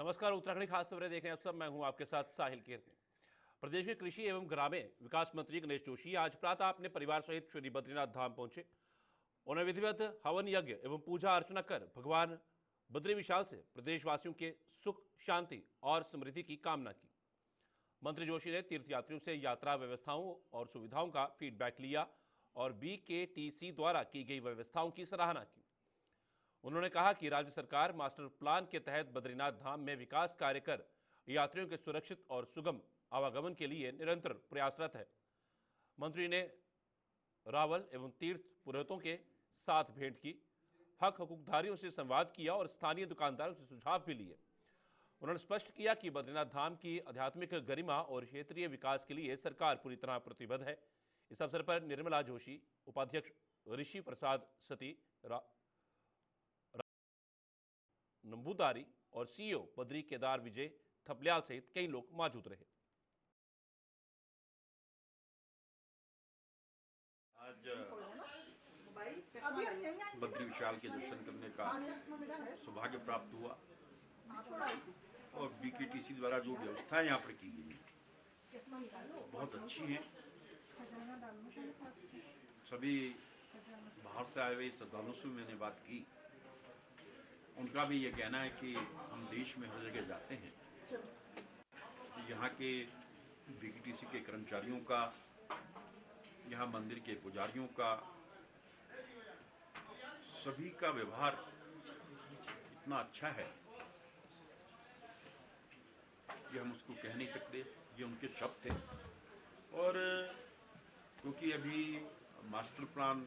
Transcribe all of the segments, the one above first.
नमस्कार, उत्तराखंड खास खबरें देख रहे हैं आप सब। मैं हूं आपके साथ साहिल कीर्ति। प्रदेश के कृषि एवं ग्रामीण विकास मंत्री गणेश जोशी आज प्रातः अपने परिवार सहित श्री बद्रीनाथ धाम पहुंचे। उन्होंने विधिवत हवन यज्ञ एवं पूजा अर्चना कर भगवान बद्री विशाल से प्रदेशवासियों के सुख, शांति और समृद्धि की कामना की। मंत्री जोशी ने तीर्थयात्रियों से यात्रा व्यवस्थाओं और सुविधाओं का फीडबैक लिया और BKTC द्वारा की गई व्यवस्थाओं की सराहना की। उन्होंने कहा कि राज्य सरकार मास्टर प्लान के तहत बद्रीनाथ धाम में विकास कार्य कर यात्रियों के सुरक्षित और सुगम आवागमन के लिए निरंतर प्रयासरत है। मंत्री ने रावल एवं तीर्थ पुरोहितों के साथ भेंट की, हक हकूकधारियों से संवाद किया और स्थानीय दुकानदारों से सुझाव भी लिए। उन्होंने स्पष्ट किया कि बद्रीनाथ धाम की आध्यात्मिक गरिमा और क्षेत्रीय विकास के लिए सरकार पूरी तरह प्रतिबद्ध है। इस अवसर पर निर्मला जोशी, उपाध्यक्ष ऋषि प्रसाद सती, नंबूदारी और CEO बद्री केदार विजय थपलियाल सहित कई लोग मौजूद रहे। आज बद्री विशाल के दर्शन करने का सौभाग्य प्राप्त हुआ और BKTC द्वारा जो व्यवस्थाएं यहाँ पर की गई बहुत अच्छी हैं। सभी बाहर से आए हुए श्रद्धालुओं से मैंने बात की, उनका भी ये कहना है कि हम देश में हर जगह जाते हैं, यहाँ के BKTC के कर्मचारियों का, यहाँ मंदिर के पुजारियों का, सभी का व्यवहार इतना अच्छा है कि हम उसको कह नहीं सकते, ये उनके शब्द थे। और क्योंकि अभी मास्टर प्लान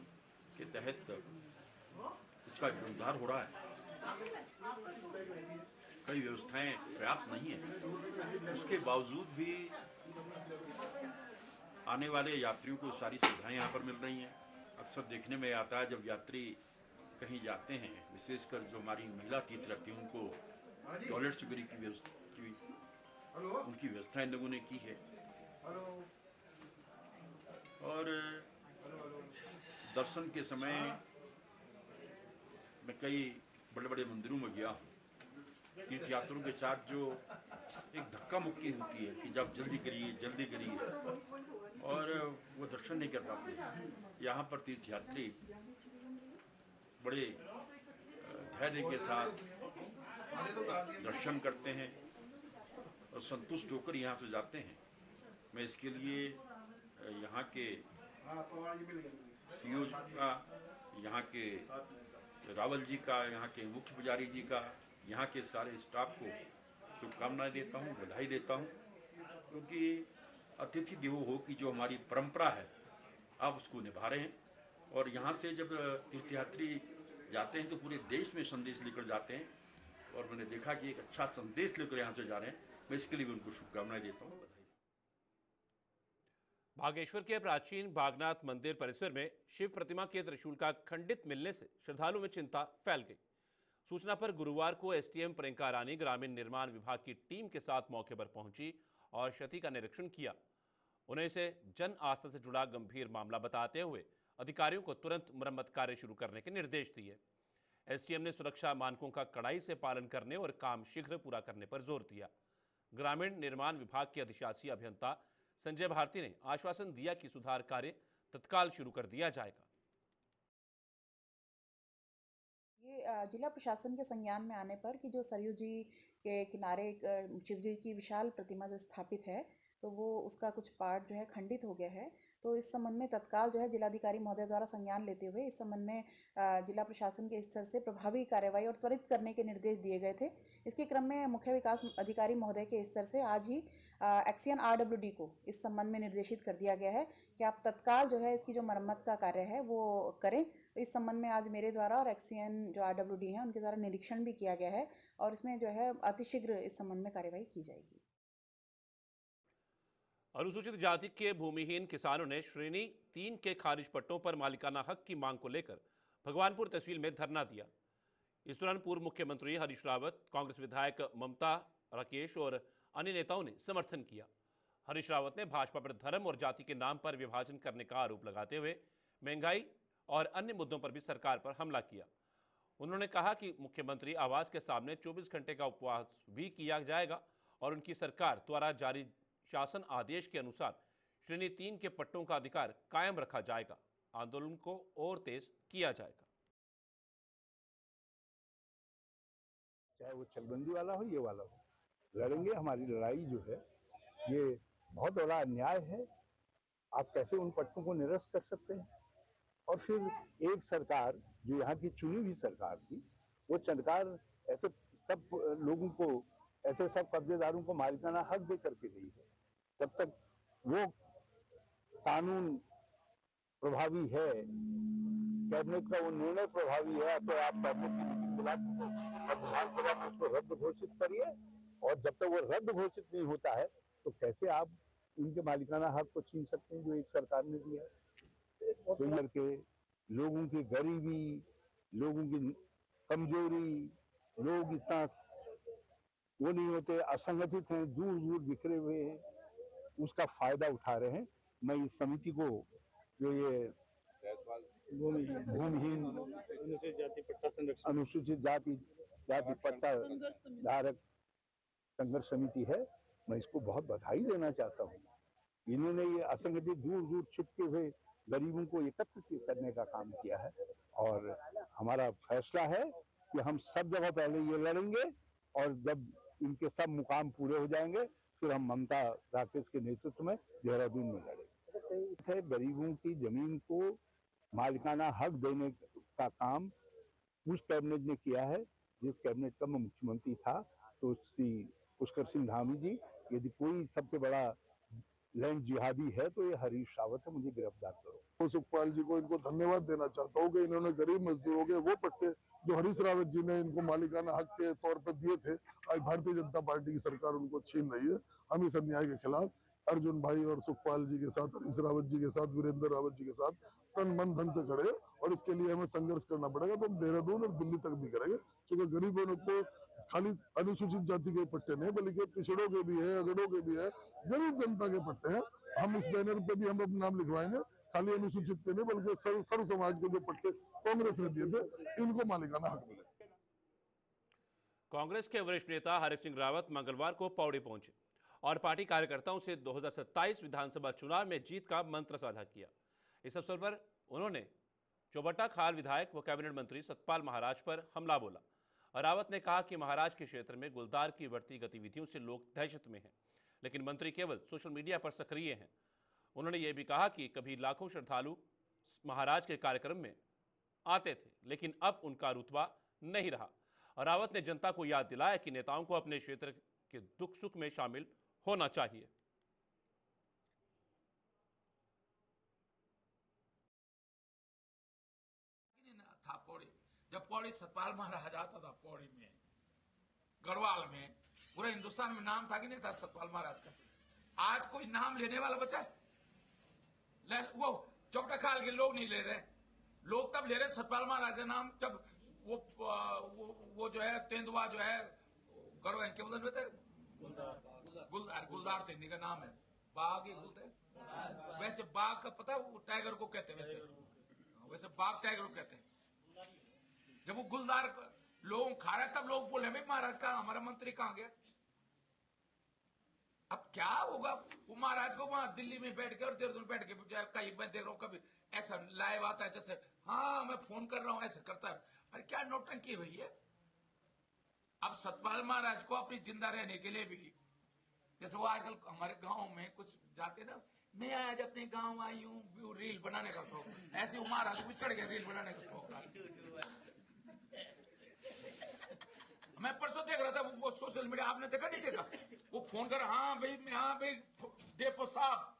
के तहत इसका जीर्णोद्धार हो रहा है, कई व्यवस्थाएं पर्याप्त नहीं है, उसके बावजूद भी आने वाले यात्रियों को सारी सुविधाएं यहाँ पर मिल रही हैं। अक्सर देखने में आता है जब यात्री कहीं जाते हैं, विशेषकर जो हमारी महिला तीर्थयात्री उनको टॉयलेट सुविधा की व्यवस्था उनकी व्यवस्था इन लोगों ने की है। और दर्शन के समय मैं कई बड़े बड़े मंदिरों में गया हूँ। तीर्थयात्रियों के साथ जो एक धक्का मुक्की होती है कि जब जल्दी करिए और वो दर्शन नहीं कर पाते। यहाँ पर तीर्थयात्री बड़े धैर्य के साथ दर्शन करते हैं और संतुष्ट होकर यहाँ से जाते हैं। मैं इसके लिए यहाँ के CEO का, यहाँ के रावल जी का, यहाँ के मुख्य पुजारी जी का, यहाँ के सारे स्टाफ को शुभकामनाएं देता हूँ, बधाई देता हूँ, क्योंकि अतिथि देवो भव की जो हमारी परंपरा है आप उसको निभा रहे हैं। और यहाँ से जब तीर्थयात्री जाते हैं तो पूरे देश में संदेश लेकर जाते हैं और मैंने देखा कि एक अच्छा संदेश लेकर यहाँ से जा रहे हैं। मैं इसके लिए भी उनको शुभकामनाएं देता हूँ, बधाई। बागेश्वर के प्राचीन बागनाथ मंदिर परिसर में शिव प्रतिमा के त्रिशूल का खंडित मिलने से श्रद्धालुओं में चिंता फैल गई। सूचना पर गुरुवार को SDM प्रियंका रानी ग्रामीण निर्माण विभाग की टीम के साथ मौके पर पहुंची और क्षति का निरीक्षण किया। उन्हें इसे जन आस्था से जुड़ा गंभीर मामला बताते हुए अधिकारियों को तुरंत मरम्मत कार्य शुरू करने के निर्देश दिए। SDM ने सुरक्षा मानकों का कड़ाई से पालन करने और काम शीघ्र पूरा करने पर जोर दिया। ग्रामीण निर्माण विभाग के अधिशासी अभियंता संजय भारती ने आश्वासन दिया कि सुधार कार्य तत्काल शुरू कर दिया जाएगा। ये जिला प्रशासन के संज्ञान में आने पर कि जो सरयू जी के किनारे शिव जी की विशाल प्रतिमा जो स्थापित है, तो वो उसका कुछ पार्ट जो है खंडित हो गया है। तो इस संबंध में तत्काल जो है जिलाधिकारी महोदय द्वारा संज्ञान लेते हुए इस संबंध में जिला प्रशासन के स्तर से प्रभावी कार्रवाई और त्वरित करने के निर्देश दिए गए थे। इसके क्रम में मुख्य विकास अधिकारी महोदय के स्तर से आज ही एक्सियन RWD को इस संबंध में निर्देशित कर दिया गया है कि आप तत्काल जो है इसकी जो मरम्मत का कार्य है वो करें। इस संबंध में आज मेरे द्वारा और एक्सियन जो RWD है उनके द्वारा निरीक्षण भी किया गया है और इसमें जो है अतिशीघ्र इस संबंध में कार्रवाई की जाएगी। अनुसूचित जाति के भूमिहीन किसानों ने श्रेणी 3 के खारिज पट्टों पर मालिकाना हक की मांग को लेकर भगवानपुर तहसील में धरना दिया। इस दौरान पूर्व मुख्यमंत्री हरीश रावत, कांग्रेस विधायक ममता राकेश और अन्य नेताओं ने समर्थन किया। हरीश रावत ने भाजपा पर धर्म और जाति के नाम पर विभाजन करने का आरोप लगाते हुए महंगाई और अन्य मुद्दों पर भी सरकार पर हमला किया। उन्होंने कहा कि मुख्यमंत्री आवास के सामने 24 घंटे का उपवास भी किया जाएगा और उनकी सरकार द्वारा जारी शासन आदेश के अनुसार श्रेणी 3 के पट्टों का अधिकार कायम रखा जाएगा। आंदोलन को और तेज किया जाएगा। चाहे वो चकबंदी वाला हो, ये वाला हो, लड़ेंगे। हमारी लड़ाई जो है ये बहुत बड़ा अन्याय है। आप कैसे उन पट्टों को निरस्त कर सकते हैं? और फिर एक सरकार जो यहाँ की चुनी हुई सरकार थी, वो सरकार ऐसे सब लोगों को, ऐसे सब कब्जेदारों को मालिकाना हक दे करके गई है। जब तक वो कानून प्रभावी है, कैबिनेट का वो निर्णय प्रभावी है, तो आप कैबिनेट की मीटिंग बुला और विधानसभा में उसको रद्द घोषित करिए। और जब तक वो रद्द घोषित नहीं होता है तो कैसे आप उनके मालिकाना हक को छीन सकते हैं जो एक सरकार ने दिया है? तो करके लोगों की गरीबी, लोगों की कमजोरी, लोग इतना वो नहीं होते, असंगठित हैं, दूर दूर बिखरे हुए हैं, उसका फायदा उठा रहे हैं। मैं इस समिति को, जो ये भूमिहीन अनुसूचित जाति पट्टा धारक संघर्ष समिति है, मैं इसको बहुत बधाई देना चाहता हूँ। इन्होंने ये असंगठित दूर दूर छिपके हुए गरीबों को एकत्र करने का काम किया है। और हमारा फैसला है कि हम सब जगह पहले ये लड़ेंगे और जब इनके सब मुकाम पूरे हो जाएंगे फिर हम ममता राकेश के नेतृत्व में देहरादून में लड़ेंगे। गरीबों की जमीन को मालिकाना हक देने का काम उस कैबिनेट ने किया है जिस कैबिनेट का मैं मुख्यमंत्री था। तो श्री पुष्कर सिंह धामी जी, यदि कोई सबसे बड़ा लैंड जिहादी है तो ये हरीश रावत है, मुझे गिरफ्तार करो। तो सुखपाल जी को इनको धन्यवाद देना चाहता हूँ कि इन्होंने गरीब मजदूरों के वो पट्टे जो हरीश रावत जी ने इनको मालिकाना हक के तौर पर दिए थे, आज भारतीय जनता पार्टी की सरकार उनको छीन रही है। हम इस अन्याय के खिलाफ अर्जुन भाई और सुखपाल जी के साथ, हरीश रावत जी के साथ, वीरेंद्र रावत जी के साथ तन मन धन से खड़े, और इसके लिए हमें संघर्ष करना पड़ेगा। तो हम देहरादून और दिल्ली तक भी करेंगे, क्योंकि गरीबों को खाली अनुसूचित जाति के पट्टे नहीं बल्कि पिछड़ों के भी है, अगड़ों के भी है, गरीब जनता के पट्टे हैं। हम इस बैनर पे भी हम अपना नाम लिखवाएंगे, खाली अनुसूचित के नहीं बल्कि सर्व समाज के जो पट्टे कांग्रेस ने दिए थे, इनको मालिकाना हक मिले। कांग्रेस के वरिष्ठ नेता हरीश सिंह रावत मंगलवार को पौड़ी पहुंचे और पार्टी कार्यकर्ताओं से 2027 विधानसभा चुनाव में जीत का मंत्र साझा किया। इस अवसर पर उन्होंने चौबट्टा खाल विधायक व कैबिनेट मंत्री सतपाल महाराज पर हमला बोला। रावत ने कहा कि महाराज के क्षेत्र में गुलदार की बढ़ती गतिविधियों से लोग दहशत में हैं, लेकिन मंत्री केवल सोशल मीडिया पर सक्रिय हैं। उन्होंने ये भी कहा कि कभी लाखों श्रद्धालु महाराज के कार्यक्रम में आते थे, लेकिन अब उनका रुतबा नहीं रहा। रावत ने जनता को याद दिलाया कि नेताओं को अपने क्षेत्र के दुख सुख में शामिल होना चाहिए। था पौड़ी, जब पौड़ी सतपाल महाराज आता था पौड़ी में, गढ़वाल में, पूरे हिंदुस्तान में नाम था कि नहीं था सतपाल महाराज का? आज कोई नाम लेने वाला बचा है? वो चौबट्टा खाल के लोग नहीं ले रहे, लोग तब ले रहे सतपाल महाराज का नाम जब वो जो है तेंदुआ जो है गढ़वा के बदल में थे, गुलदार तेंदी का नाम है, बाघ ही बोलते हैं। वैसे बाघ का पता वो टाइगर को कहते हैं, वैसे बाघ टाइगर को कहते हैं। जब वो गुलदार लोग खा रहे तब लोग बोले महाराज का हमारा मंत्री कहां गया? अब क्या होगा? वो महाराज को वहां दिल्ली में बैठ के और देहरादून बैठ के, कहीं मैं देख रहा हूँ कभी ऐसा लाइव आता है जैसे हाँ मैं फोन कर रहा हूँ, ऐसे करता है। अरे क्या नौटंकी हुई है? अब सतपाल महाराज को अपनी जिंदा रहने के लिए भी, जैसे वो आजकल हमारे गांव में कुछ जाते ना, मैं आज अपने गांव आई हूँ, रील बनाने का शौक, ऐसे वो महाराज भी चढ़ गया रील बनाने का शौक। मैं परसों देख रहा था वो सोशल मीडिया, आपने देखा नहीं देखा? वो फोन कर, हाँ भाई डेपो साहब।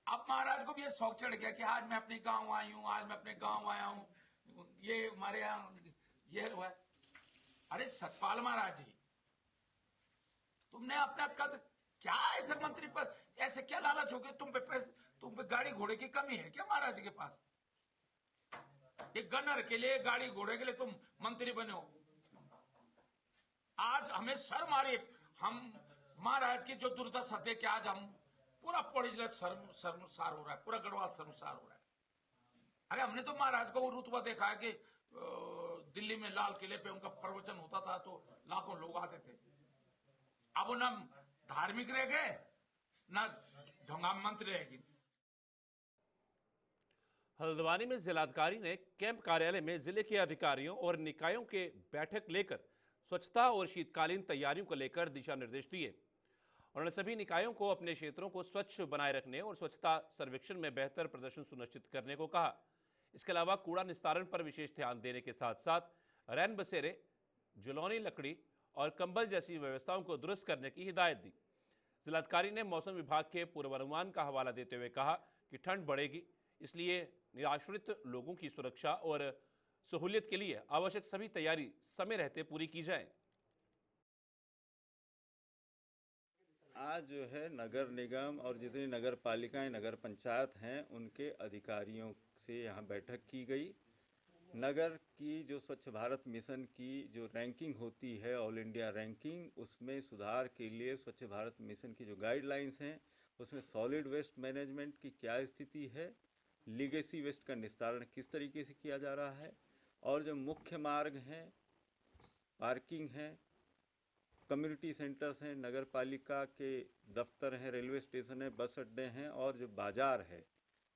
अब महाराज को भी ये शौक चढ़ गया कि आज मैं अपने गांव आई हूँ, आज मैं अपने गांव आया हूँ, ये हमारे यहाँ ये हुआ। अरे सतपाल महाराज जी, तुमने अपना कद क्या ऐसे मंत्री पद, ऐसे क्या लालच हो गया? तुम पे गाड़ी घोड़े की कमी है क्या महाराज जी के पास? एक गनर के लिए, गाड़ी घोड़े के लिए तुम मंत्री बने हो। आज हमें शर्म आ रही है, हम महाराज की जो दुर्दशा देख के आज हम पूरा पौड़ी जिला शर्मसार हो रहा है, पूरा गढ़वाल शर्मसार हो रहा है। अरे हमने तो महाराज का वो रुतबा देखा है कि दिल्ली में लाल किले पे उनका प्रवचन होता था तो लाखों लोग आते थे। अब वो ना धार्मिक रह गए ना ढोंगा मंत्र रहेगी। हल्द्वानी में जिलाधिकारी ने कैंप कार्यालय में जिले के अधिकारियों और निकायों के बैठक लेकर स्वच्छता और शीतकालीन तैयारियों को लेकर दिशा निर्देश दिए। उन्होंने सभी निकायों को अपने क्षेत्रों को स्वच्छ बनाए रखने और स्वच्छता सर्वेक्षण में बेहतर प्रदर्शन सुनिश्चित करने को कहा। इसके अलावा कूड़ा निस्तारण पर विशेष ध्यान देने के साथ साथ रैन बसेरे, जुलौनी लकड़ी और कंबल जैसी व्यवस्थाओं को दुरुस्त करने की हिदायत दी। जिलाधिकारी ने मौसम विभाग के पूर्वानुमान का हवाला देते हुए कहा कि ठंड बढ़ेगी, इसलिए निराश्रित लोगों की सुरक्षा और सहूलियत के लिए आवश्यक सभी तैयारी समय रहते पूरी की जाए। आज जो है नगर निगम और जितनी नगर पालिकाएं, नगर पंचायत हैं, उनके अधिकारियों से यहाँ बैठक की गई। नगर की जो स्वच्छ भारत मिशन की जो रैंकिंग होती है, ऑल इंडिया रैंकिंग, उसमें सुधार के लिए स्वच्छ भारत मिशन की जो गाइडलाइंस हैं उसमें सॉलिड वेस्ट मैनेजमेंट की क्या स्थिति है, लीगेसी वेस्ट का निस्तारण किस तरीके से किया जा रहा है, और जो मुख्य मार्ग हैं, पार्किंग है, कम्युनिटी सेंटर्स हैं, नगर पालिका के दफ्तर हैं, रेलवे स्टेशन है, बस अड्डे हैं और जो बाज़ार है,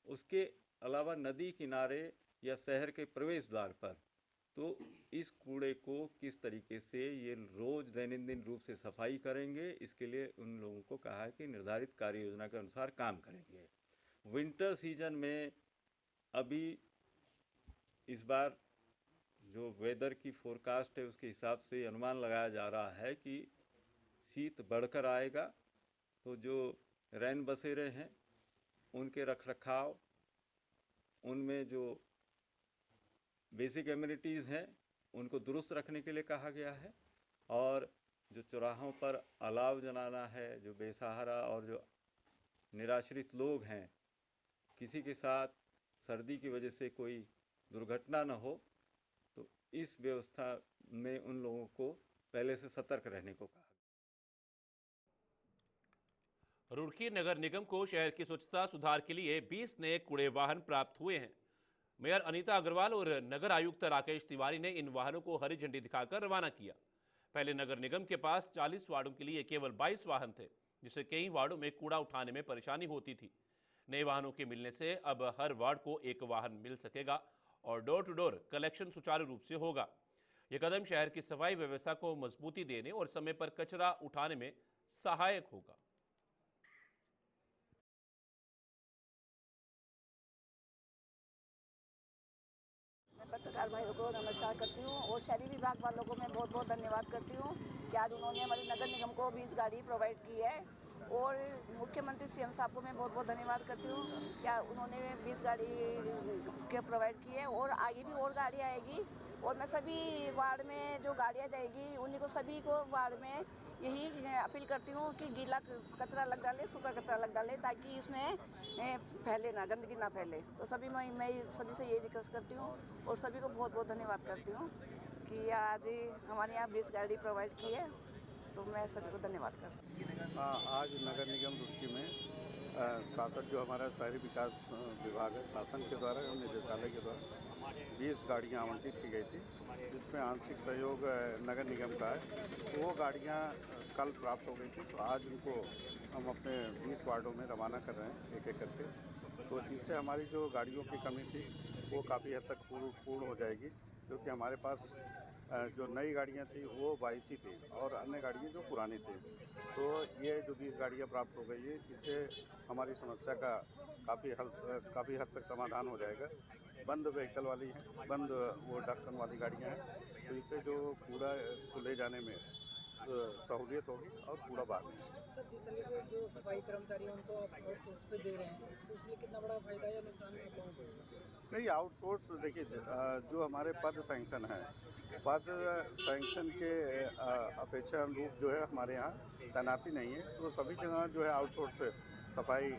उसके अलावा नदी किनारे या शहर के प्रवेश द्वार पर, तो इस कूड़े को किस तरीके से ये रोज़ दैनंदिन रूप से सफाई करेंगे, इसके लिए उन लोगों को कहा है कि निर्धारित कार्य योजना के अनुसार काम करेंगे। विंटर सीजन में अभी इस बार जो वेदर की फोरकास्ट है उसके हिसाब से अनुमान लगाया जा रहा है कि शीत बढ़कर आएगा, तो जो रैन बसेरे हैं उनके रखरखाव, उनमें जो बेसिक एमिनिटीज़ हैं उनको दुरुस्त रखने के लिए कहा गया है, और जो चौराहों पर अलाव जलाना है, जो बेसहारा और जो निराश्रित लोग हैं, किसी के साथ सर्दी की वजह से कोई दुर्घटना न हो, तो इस व्यवस्था में उन लोगों को पहले से सतर्क रहने को कहा। रुड़की नगर निगम को शहर की स्वच्छता सुधार के लिए 20 नए कूड़े वाहन प्राप्त हुए हैं। मेयर अनीता अग्रवाल और नगर आयुक्त राकेश तिवारी ने इन वाहनों को हरी झंडी दिखाकर रवाना किया। पहले नगर निगम के पास 40 वार्डों के लिए केवल 22 वाहन थे, जिससे कई वार्डों में कूड़ा उठाने में परेशानी होती थी। नए वाहनों के मिलने से अब हर वार्ड को एक वाहन मिल सकेगा और डोर टू डोर कलेक्शन सुचारू रूप से होगा। यह कदम शहर की सफाई व्यवस्था को मजबूती देने और समय पर कचरा उठाने में सहायक होगा। पत्रकार भाइयों को नमस्कार करती हूँ और शहरी विभाग वालों को मैं बहुत बहुत धन्यवाद करती हूँ कि आज उन्होंने हमारे नगर निगम को 20 गाड़ी प्रोवाइड की है, और मुख्यमंत्री सीएम साहब को मैं बहुत बहुत धन्यवाद करती हूँ क्या उन्होंने 20 गाड़ी के प्रोवाइड की है, और आगे भी और गाड़ी आएगी। और मैं सभी वार्ड में जो गाड़ियाँ जाएगी उन्हीं को सभी को वार्ड में यही अपील करती हूँ कि गीला कचरा अलग डालें, सूखा कचरा अलग डालें, ताकि इसमें फैले ना, गंदगी ना फैले। तो सभी मैं सभी से ये रिक्वेस्ट करती हूँ और सभी को बहुत बहुत धन्यवाद करती हूँ कि आज हमारे यहाँ 20 गाड़ी प्रोवाइड की है, तो मैं सभी को धन्यवाद करती हूँ। आज नगर निगम रुड़की में शासन जो हमारा शहरी विकास विभाग है, शासन के द्वारा और निदेशालय के द्वारा 20 गाड़ियाँ आवंटित की गई थी, जिसमें आंशिक सहयोग नगर निगम का है। तो वो गाड़ियाँ कल प्राप्त हो गई थी, तो आज उनको हम अपने 20 वार्डों में रवाना कर रहे हैं एक एक करके। तो इससे हमारी जो गाड़ियों की कमी थी वो काफ़ी हद तक पूर्ण हो जाएगी, क्योंकि हमारे पास जो नई गाड़ियाँ थी वो 22 ही थी और अन्य गाड़ियाँ जो पुरानी थी। तो ये जो 20 गाड़ियाँ प्राप्त हो गई है, इससे हमारी समस्या का काफ़ी हद तक समाधान हो जाएगा। बंद व्हीकल वाली हैं, बंद वो ढक्कन वाली गाड़ियाँ हैं, तो इससे जो कूड़ा को ले जाने में सहूलियत होगी और कूड़ा बाहर नहीं। सर, जिस तरीके से जो सफाई कर्मचारी हैं उनको आप आउटसोर्स पे दे रहे हैं, तो उसमें कितना बड़ा फायदा या नुकसान है लोगों को? नहीं, आउटसोर्स देखिए, जो हमारे पद सैंक्शन है, पद सैंक्शन के अपेक्षा अनुरूप जो है हमारे यहाँ तैनाती नहीं है, तो सभी जगह जो है आउटसोर्स पे सफाई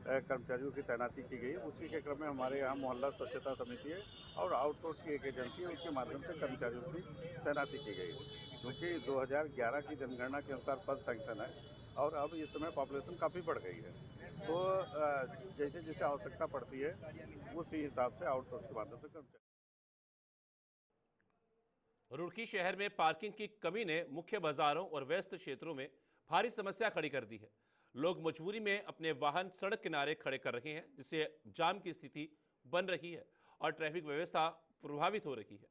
कर्मचारियों की तैनाती की गई है। उसी के क्रम में हमारे यहाँ मोहल्ला स्वच्छता समिति है और आउटसोर्स की एक एजेंसी है, उसके माध्यम से कर्मचारियों की तैनाती की गई है। क्योंकि 2011 की जनगणना के अनुसार पद सैंक्शन है और अब इस समय पॉपुलेशन काफ़ी बढ़ गई है, तो जैसे जैसे आवश्यकता पड़ती है उसी हिसाब से आउटसोर्स के माध्यम से कर्मचारी। रुड़की शहर में पार्किंग की कमी ने मुख्य बाजारों और व्यस्त क्षेत्रों में भारी समस्या खड़ी कर दी है। लोग मजबूरी में अपने वाहन सड़क किनारे खड़े कर रहे हैं, जिससे जाम की स्थिति बन रही है और ट्रैफिक व्यवस्था प्रभावित हो रही है।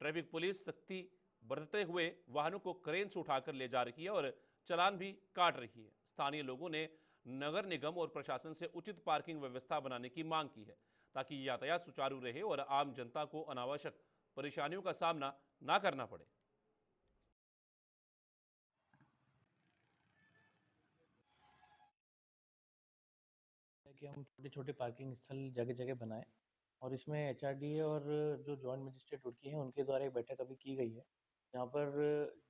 ट्रैफिक पुलिस सख्ती बरतते हुए वाहनों को क्रेन से उठाकर ले जा रही है और चालान भी काट रही है। स्थानीय लोगों ने नगर निगम और प्रशासन से उचित पार्किंग व्यवस्था बनाने की मांग की है, ताकि यातायात सुचारू रहे और आम जनता को अनावश्यक परेशानियों का सामना ना करना पड़े। कि हम छोटे छोटे पार्किंग स्थल जगह जगह बनाएं और इसमें एचआरडीए और जो जॉइंट मजिस्ट्रेट रुड़की हैं उनके द्वारा एक बैठक अभी की गई है, जहाँ पर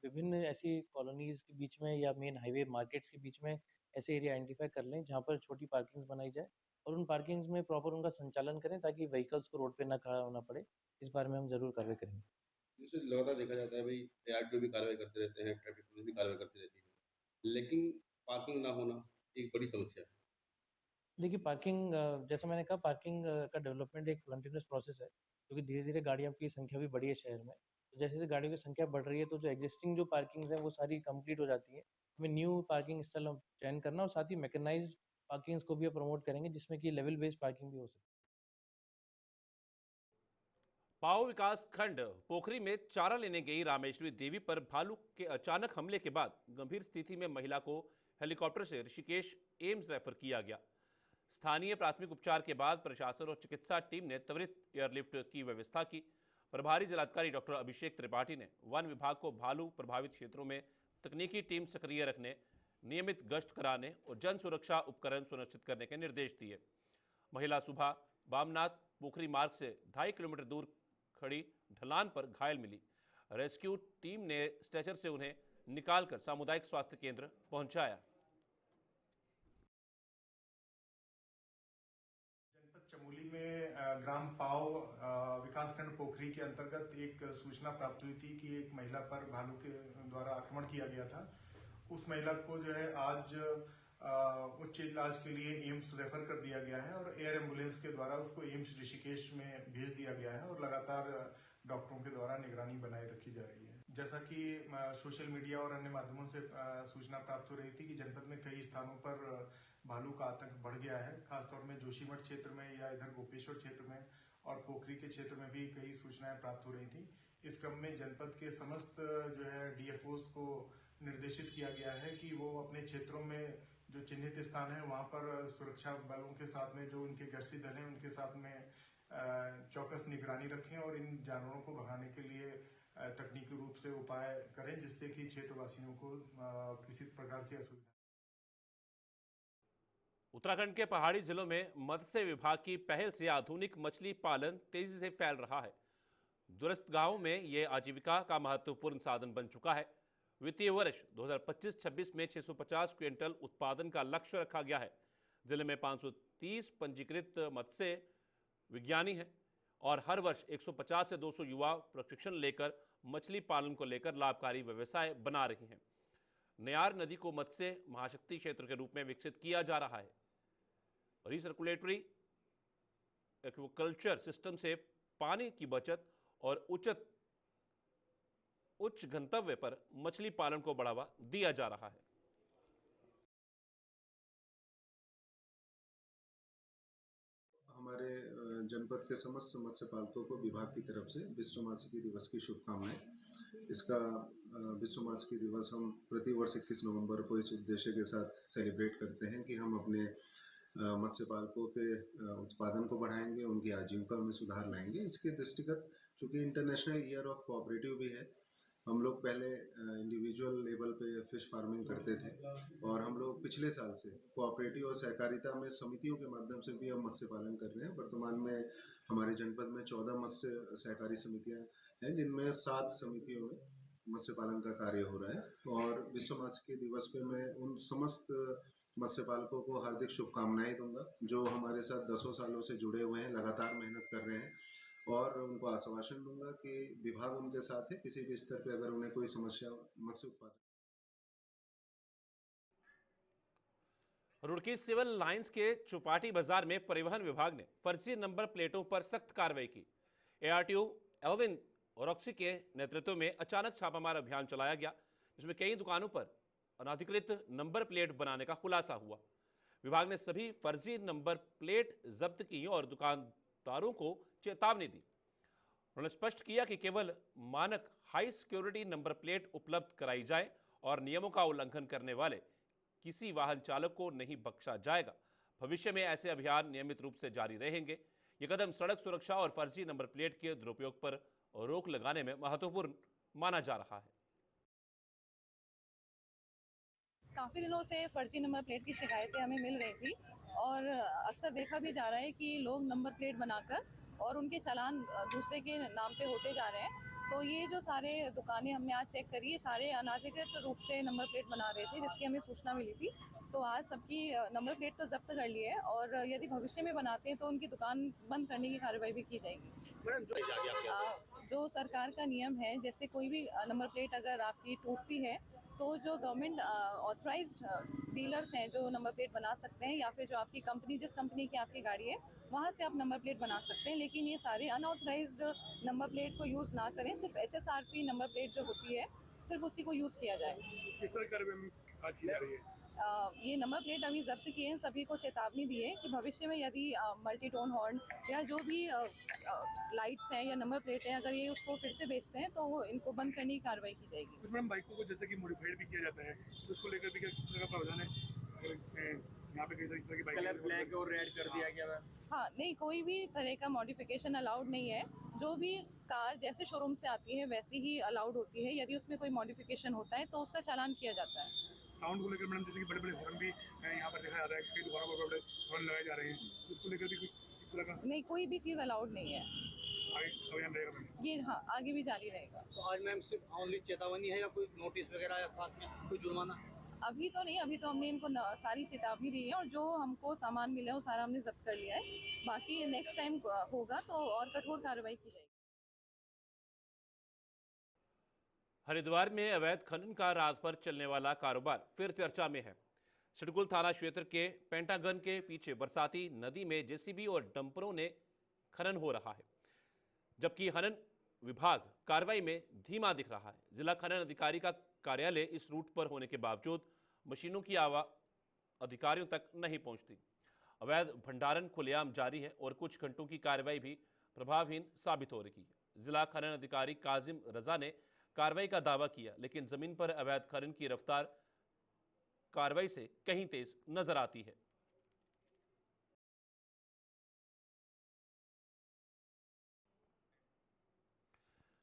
विभिन्न ऐसी कॉलोनीज़ के बीच में या मेन हाईवे मार्केट्स के बीच में ऐसे एरिया आइडेंटिफाई कर लें जहाँ पर छोटी पार्किंग्स बनाई जाए और उन पार्किंग्स में प्रॉपर उनका संचालन करें ताकि व्हीकल्स को रोड पे ना खड़ा होना पड़े। इस बारे में हम ज़रूर कार्य करेंगे। जैसे लगातार देखा जाता है भाई, ARTO भी कार्रवाई करते रहते हैं, ट्रैफिक पुलिस भी कार्रवाई करती रहती है, लेकिन पार्किंग ना होना एक बड़ी समस्या है। देखिए पार्किंग जैसा मैंने कहा पार्किंग का डेवलपमेंट एक कंटिन्यूस प्रोसेस है, क्योंकि धीरे धीरे गाड़ियों की संख्या भी बढ़ी है शहर में। तो जैसे जैसे गाड़ियों की संख्या बढ़ रही है तो जो एग्जिस्टिंग जो पार्किंग्स हैं वो सारी कंप्लीट हो जाती है। हमें न्यू पार्किंग स्थल हम चयन करना और साथ ही मैकेनाइज्ड पार्किंग्स को भी प्रमोट करेंगे, जिसमें कि लेवल बेस्ड पार्किंग भी हो सके। पाओ विकास खंड पोखरी में चारा लेने गई रामेश्वरी देवी पर भालू के अचानक हमले के बाद गंभीर स्थिति में महिला को हेलीकॉप्टर से ऋषिकेश एम्स रेफर किया गया। स्थानीय प्राथमिक उपचार के बाद प्रशासन और चिकित्सा टीम ने त्वरित एयरलिफ्ट की व्यवस्था की। प्रभारी जिलाधिकारी डॉक्टर अभिषेक त्रिपाठी ने वन विभाग को भालू प्रभावित क्षेत्रों में तकनीकी टीम सक्रिय रखने, नियमित गश्त कराने और जन सुरक्षा उपकरण सुनिश्चित करने के निर्देश दिए। महिला सुबह बामनाथ पोखरी मार्ग से 2.5 किलोमीटर दूर खड़ी ढलान पर घायल मिली। रेस्क्यू टीम ने स्ट्रेचर से उन्हें निकालकर सामुदायिक स्वास्थ्य केंद्र पहुंचाया। जनपद चमोली में ग्राम पाव विकासखंड पोखरी के अंतर्गत एक सूचना प्राप्त हुई थी कि एक महिला पर भालू के द्वारा आक्रमण किया गया था। उस महिला को जो है आज उच्च इलाज के लिए एम्स रेफर कर दिया गया है और एयर एम्बुलेंस के द्वारा उसको एम्स ऋषिकेश में भेज दिया गया है और लगातार डॉक्टरों के द्वारा निगरानी बनाए रखी जा रही है। जैसा कि सोशल मीडिया और अन्य माध्यमों से सूचना प्राप्त हो रही थी कि जनपद में कई स्थानों पर भालू का आतंक बढ़ गया है, खासतौर में जोशीमठ क्षेत्र में या इधर गोपेश्वर क्षेत्र में और पोखरी के क्षेत्र में भी कई सूचनाएं प्राप्त हो रही थी। इस क्रम में जनपद के समस्त जो है डीएफओस को निर्देशित किया गया है कि वो अपने क्षेत्रों में जो चिन्हित स्थान है वहां पर सुरक्षा बलों के साथ में जो उनके गश्ती दल हैं उनके साथ में चौकस निगरानी रखें और इन जानवरों को भगाने के लिए तकनीकी रूप से उपाय करें, जिससे कि क्षेत्रवासियों को किसी प्रकार की असुविधा। उत्तराखंड के पहाड़ी जिलों में मत्स्य विभाग की पहल से आधुनिक मछली पालन तेजी से फैल रहा है। दूरस्थ गांवों में यह आजीविका का महत्वपूर्ण साधन बन चुका है। वित्तीय वर्ष 2025-26 में 650 क्विंटल उत्पादन का लक्ष्य रखा गया है। जिले में 530 पंजीकृत मत्स्य विज्ञानी हैं और हर वर्ष 150 से 200 युवा प्रशिक्षण लेकर मछली पालन को लेकर लाभकारी व्यवसाय बना रहे हैं। नयार नदी को मत्स्य महाशक्ति क्षेत्र के रूप में विकसित किया जा रहा है। रिसर्कुलेटरी एक्वाकल्चर सिस्टम से पानी की बचत और उच्च गंतव्य पर मछली पालन को बढ़ावा दिया जा रहा है। हमारे जनपद के समस्त मत्स्य पालकों को विभाग की तरफ से विश्व माछिकी दिवस की शुभकामनाएं। इसका विश्व माछिकी दिवस हम प्रति वर्ष 21 नवंबर को इस उद्देश्य के साथ सेलिब्रेट करते हैं कि हम अपने मत्स्य पालकों के उत्पादन को बढ़ाएंगे, उनकी आजीविका में सुधार लाएंगे। इसके दृष्टिगत चूँकि इंटरनेशनल ईयर ऑफ कोऑपरेटिव भी है, हम लोग पहले इंडिविजुअल लेवल पे फिश फार्मिंग करते थे और हम लोग पिछले साल से कोऑपरेटिव और सहकारिता में समितियों के माध्यम से भी हम मत्स्य पालन कर रहे हैं। वर्तमान में हमारे जनपद में 14 मत्स्य सहकारी समितियां हैं, जिनमें 7 समितियों में मत्स्य पालन का कार्य हो रहा है। और विश्व माछिकी दिवस पे मैं उन समस्त मत्स्य पालकों को हार्दिक शुभकामनाएं दूंगा जो हमारे साथ 10 सालों से जुड़े हुए हैं, लगातार मेहनत कर रहे हैं, और उनको आश्वासन दूंगा कि विभाग उनके साथ है। किसी भी स्तर पे अगर उन्हें कोई समस्या मत्स्य उत्पादन। रुड़की सिविल लाइंस के चौपाटी बाजार में परिवहन विभाग ने फर्जी नंबर प्लेटों पर सख्त कार्रवाई की। ARTO एल्विन रॉक्सी के नेतृत्व में अचानक छापामार अभियान चलाया गया, जिसमें कई दुकानों पर अनाधिकृत नंबर प्लेट बनाने का खुलासा हुआ। विभाग ने सभी फर्जी नंबर प्लेट जब्त की और दुकानदारों को चेतावनी दी। उन्होंने स्पष्ट किया कि केवल मानक हाई सिक्योरिटी नंबर प्लेट उपलब्ध कराई जाए और नियमों का उल्लंघन करने वाले किसी वाहन चालक को नहीं बख्शा जाएगा। भविष्य में ऐसे अभियान नियमित रूप से जारी रहेंगे। ये कदम सड़क सुरक्षा और फर्जी नंबर प्लेट के दुरुपयोग पर रोक लगाने में महत्वपूर्ण माना जा रहा है। काफ़ी दिनों से फर्जी नंबर प्लेट की शिकायतें हमें मिल रही थी और अक्सर देखा भी जा रहा है कि लोग नंबर प्लेट बनाकर और उनके चालान दूसरे के नाम पे होते जा रहे हैं। तो ये जो सारे दुकानें हमने आज चेक करी, ये सारे अनाधिकृत रूप से नंबर प्लेट बना रहे थे, जिसकी हमें सूचना मिली थी। तो आज सबकी नंबर प्लेट तो जब्त कर ली है और यदि भविष्य में बनाते हैं तो उनकी दुकान बंद करने की कार्रवाई भी की जाएगी। जो सरकार का नियम है, जैसे कोई भी नंबर प्लेट अगर आपकी टूटती है तो जो गवर्नमेंट ऑथराइज्ड डीलर्स हैं जो नंबर प्लेट बना सकते हैं, या फिर जो आपकी कंपनी, जिस कंपनी की आपकी गाड़ी है वहाँ से आप नंबर प्लेट बना सकते हैं। लेकिन ये सारे अनऑथराइज्ड नंबर प्लेट को यूज़ ना करें, सिर्फ HSRP नंबर प्लेट जो होती है सिर्फ उसी को यूज़ किया जाए। किस तरह कार्रवाई आज की जा रही है? ये नंबर प्लेट अभी जब्त किए हैं, सभी को चेतावनी दी है कि भविष्य में यदि मल्टी टोन हॉर्न या जो भी लाइट्स हैं या नंबर प्लेट हैं, अगर ये उसको फिर से बेचते हैं तो वो इनको बंद करने की कार्रवाई की जाएगी। कुछ मैम बाइकों को जैसे कि मॉडिफाइड भी किया जाता है, तो उसको लेकर भी किस तरह का प्रावधान है? यहाँ पे इस तरह की बाइक कलर ब्लैक और रेड कर दिया गया है। हाँ, नहीं, कोई भी तरह का मॉडिफिकेशन अलाउड नहीं है। जो भी कार जैसे शोरूम से आती है वैसी ही अलाउड होती है। यदि उसमें कोई मॉडिफिकेशन होता है तो उसका चालान किया जाता है। साउंड को लेकर मैडम जैसे कि बड़े बड़े हॉर्न भी यहाँ पर देखा जाता है, कई दुकानों पर बड़े हॉर्न लगाए जा रहे हैं, उसको लेकर भी कुछ इस तरह का? नहीं, कोई भी चीज़ अलाउड नहीं है। आगे अभियान रहेगा मैम? ये हाँ, आगे भी जारी रहेगा। तो आज मैम सिर्फ ओनली चेतावनी है या कोई नोटिस वगैरह या साथ में कोई जुर्माना? अभी तो नहीं, अभी तो हमने इनको सारी चेतावनी दी है और जो हमको सामान मिला है वो सारा हमने जब्त कर लिया है। बाकी नेक्स्ट टाइम होगा तो और कठोर कार्रवाई की जाएगी। हरिद्वार में अवैध खनन का रात भर चलने वाला कारोबार फिर चर्चा में है। सिडकुल थाना क्षेत्र के पेंटागन के पीछे बरसाती नदी में JCB और डंपरों ने खनन हो रहा है, जबकि खनन विभाग कार्रवाई में धीमा दिख रहा है। जिला खनन अधिकारी का कार्यालय इस रूट पर होने के बावजूद मशीनों की अधिकारियों तक नहीं पहुंचती। अवैध भंडारण खुलेआम जारी है और कुछ घंटों की कार्रवाई भी प्रभावहीन साबित हो रही है। जिला खनन अधिकारी काजिम रजा ने कार्रवाई का दावा किया, लेकिन जमीन पर अवैध खनन की रफ्तार कार्रवाई से कहीं तेज नजर आती है।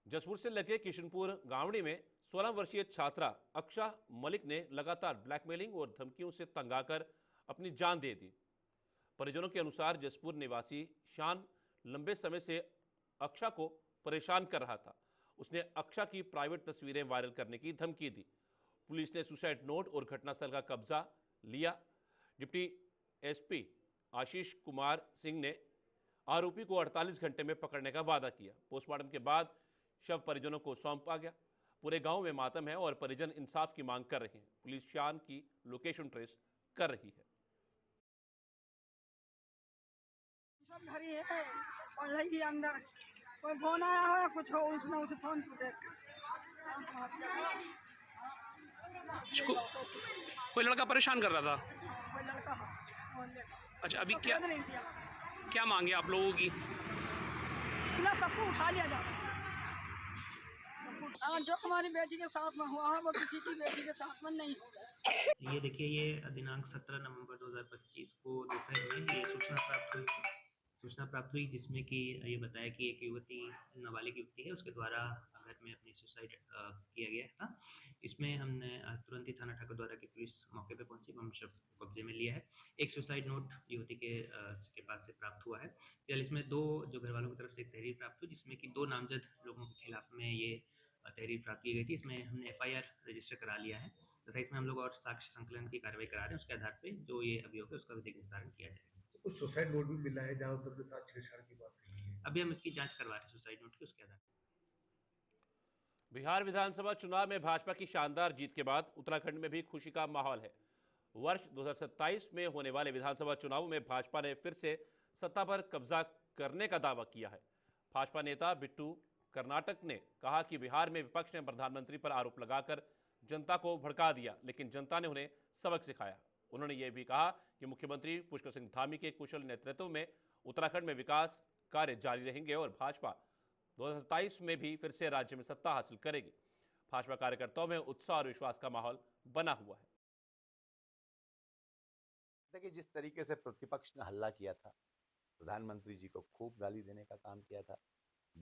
जसपुर से लगे किशनपुर गांवड़ी में 16 वर्षीय छात्रा अक्षा मलिक ने लगातार ब्लैकमेलिंग और धमकियों से तंग आकर अपनी जान दे दी। परिजनों के अनुसार जसपुर निवासी शान लंबे समय से अक्षा को परेशान कर रहा था। उसने अक्षा की प्राइवेट तस्वीरें वायरल करने की धमकी दी। पुलिस ने सुसाइड नोट और घटनास्थल का कब्जा लिया। डिप्टी SP आशीष कुमार सिंह ने आरोपी को 48 घंटे में पकड़ने का वादा किया। पोस्टमार्टम के बाद शव परिजनों को सौंपा गया। पूरे गांव में मातम है और परिजन इंसाफ की मांग कर रहे हैं। पुलिस शान की लोकेशन ट्रेस कर रही है। सब घर ही है और यही अंदर कोई फोन आया हो या कुछ हो, उसने उसे फोन को देख कोई लड़का परेशान कर रहा था। कोई लड़का फोन लेकर। अच्छा, अभी तो क्या नहीं दिया। क्या मांगे आप लोगों की? ना सबको उठा लिया जाए। जो हमारी बेटी के साथ में हुआ है वो किसी की बेटी के साथ में नहीं होगा। ये देखिए, ये दिनांक 17 नवंबर 2025 को दोपहर में ये सूचना प्राप्त हुई जिसमें कि ये बताया कि एक युवती, नाबालिग युवती है, उसके द्वारा घर में अपनी सुसाइड किया गया था। इसमें हमने तुरंत ही थाना ठाकुर द्वारा की पुलिस मौके पे पहुंची, हम शव कब्जे में लिया है। एक सुसाइड नोट युवती के पास से प्राप्त हुआ है। फिलहाल इसमें दो जो घर वालों की तरफ से एक तहरीर प्राप्त हुई, जिसमें कि 2 नामजद लोगों के खिलाफ में ये तहरीर प्राप्त की गई थी। इसमें हमने FIR रजिस्टर करा लिया है तथा इसमें हम लोग और साक्ष्य संकलन की कार्रवाई करा रहे हैं। उसके आधार पर जो ये अभियोग है उसका विधिक निस्तारण किया जाएगा। कुछ सुसाइड नोट भी मिला है जहाँ पर साथ छेड़छाड़ की बात है। अभी हम इसकी जांच करवा रहे हैं सुसाइड नोट की, उसके आधार। बिहार विधानसभा चुनाव में भाजपा की शानदार जीत के बाद उत्तराखंड में भी खुशी का माहौल है। वर्ष 2027 में होने वाले विधानसभा चुनावों में भाजपा ने फिर से सत्ता पर कब्जा करने का दावा किया है। भाजपा नेता बिट्टू कर्नाटक ने कहा कि बिहार में विपक्ष ने प्रधानमंत्री पर आरोप लगाकर जनता को भड़का दिया, लेकिन जनता ने उन्हें सबक सिखाया। उन्होंने यह भी कहा कि मुख्यमंत्री पुष्कर सिंह धामी के कुशल नेतृत्व में उत्तराखंड में विकास कार्य जारी रहेंगे और भाजपा 2027 में भी फिर से राज्य में सत्ता हासिल करेगी। भाजपा कार्यकर्ताओं में उत्साह और विश्वास का माहौल बना हुआ है। देखिए, जिस तरीके से प्रतिपक्ष ने हल्ला किया था, प्रधानमंत्री जी को खूब गाली देने का काम किया था,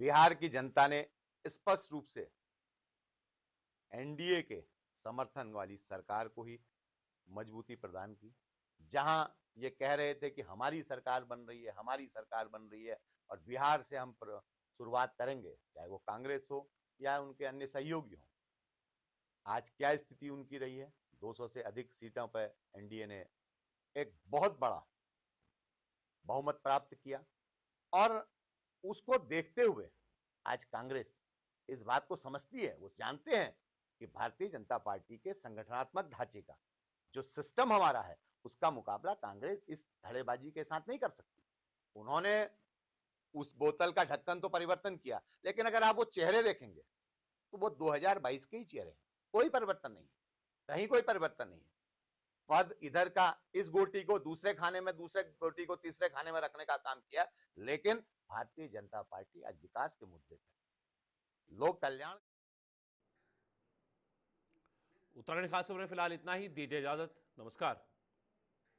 बिहार की जनता ने स्पष्ट रूप से एनडीए के समर्थन वाली सरकार को ही मजबूती प्रदान की। जहां ये कह रहे थे कि हमारी सरकार बन रही है, हमारी सरकार बन रही है और बिहार से हम शुरुआत करेंगे, चाहे वो कांग्रेस हो या उनके अन्य सहयोगी हो। आज क्या स्थिति उनकी रही है? 200 से अधिक सीटों पर एनडीए ने एक बहुत बड़ा बहुमत प्राप्त किया और उसको देखते हुए आज कांग्रेस इस बात को समझती है, वो जानते हैं कि भारतीय जनता पार्टी के संगठनात्मक ढांचे का जो सिस्टम हमारा है, उसका मुकाबला कांग्रेस इस धड़ेबाजी के साथ नहीं कर सकती। उन्होंने उस बोतल का ढक्कन तो परिवर्तन किया, लेकिन अगर आप वो चेहरे देखेंगे तो वो 2022 के ही चेहरे हैं, कोई परिवर्तन नहीं, कहीं कोई परिवर्तन नहीं है। पद इधर का इस गोटी को दूसरे खाने में, दूसरे गोटी को तीसरे खाने में रखने का काम किया, लेकिन भारतीय जनता पार्टी आज विकास के मुद्दे पर, लोक कल्याण। उत्तराखंड खास खबर में फिलहाल इतना ही। दीजिए इजाजत, नमस्कार।